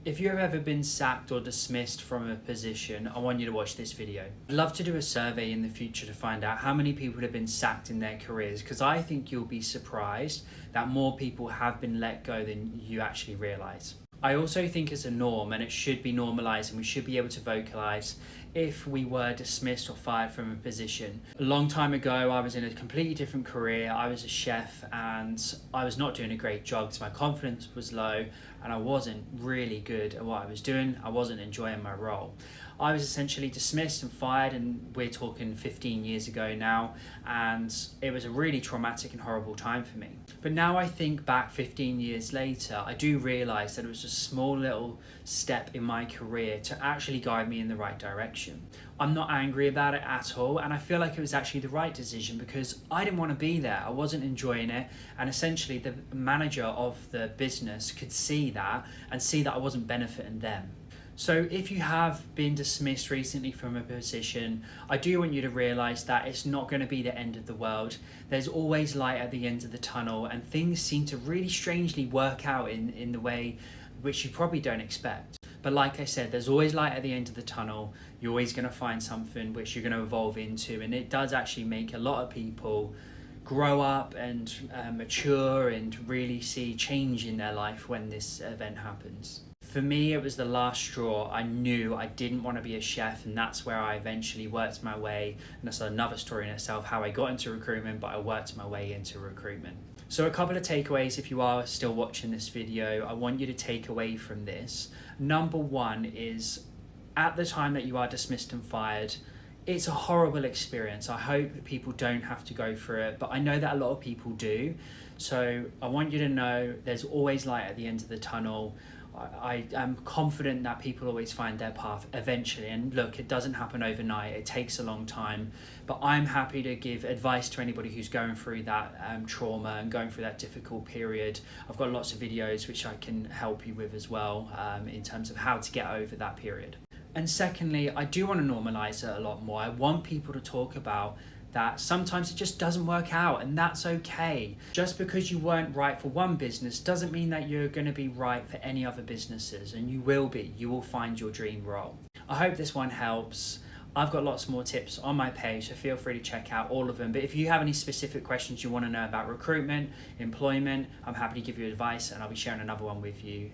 If you have ever been sacked or dismissed from a position, I want you to watch this video. I'd love to do a survey in the future to find out how many people have been sacked in their careers, because I think you'll be surprised that more people have been let go than you actually realise. I also think it's a norm and it should be normalised, and we should be able to vocalise if we were dismissed or fired from a position. A long time ago, I was in a completely different career. I was a chef and I was not doing a great job because my confidence was low and I wasn't really good at what I was doing. I wasn't enjoying my role. I was essentially dismissed and fired, and we're talking 15 years ago now, and it was a really traumatic and horrible time for me. But now I think back 15 years later, I do realise that it was a small little step in my career to actually guide me in the right direction. I'm not angry about it at all, and I feel like it was actually the right decision because I didn't want to be there. I wasn't enjoying it, and essentially the manager of the business could see that and see that I wasn't benefiting them. So if you have been dismissed recently from a position, I do want you to realise that it's not going to be the end of the world. There's always light at the end of the tunnel, and things seem to really strangely work out in the way which you probably don't expect. But like I said, there's always light at the end of the tunnel. You're always going to find something which you're going to evolve into, and it does actually make a lot of people grow up and mature and really see change in their life when this event happens. For me, it was the last straw. I knew I didn't want to be a chef, and that's where I eventually worked my way, and that's another story in itself, how I got into recruitment, but I worked my way into recruitment. So a couple of takeaways, if you are still watching this video, I want you to take away from this. Number one is, at the time that you are dismissed and fired, it's a horrible experience. I hope people don't have to go through it, but I know that a lot of people do. So I want you to know there's always light at the end of the tunnel. I am confident that people always find their path eventually, and look, it doesn't happen overnight, it takes a long time, but I'm happy to give advice to anybody who's going through that trauma and going through that difficult period. I've got lots of videos which I can help you with as well, in terms of how to get over that period. And secondly, I do want to normalise it a lot more. I want people to talk about that sometimes it just doesn't work out, and that's okay. Just because you weren't right for one business doesn't mean that you're going to be right for any other businesses, and you will be. You will find your dream role. I hope this one helps. I've got lots more tips on my page, so feel free to check out all of them. But if you have any specific questions you want to know about recruitment, employment, I'm happy to give you advice, and I'll be sharing another one with you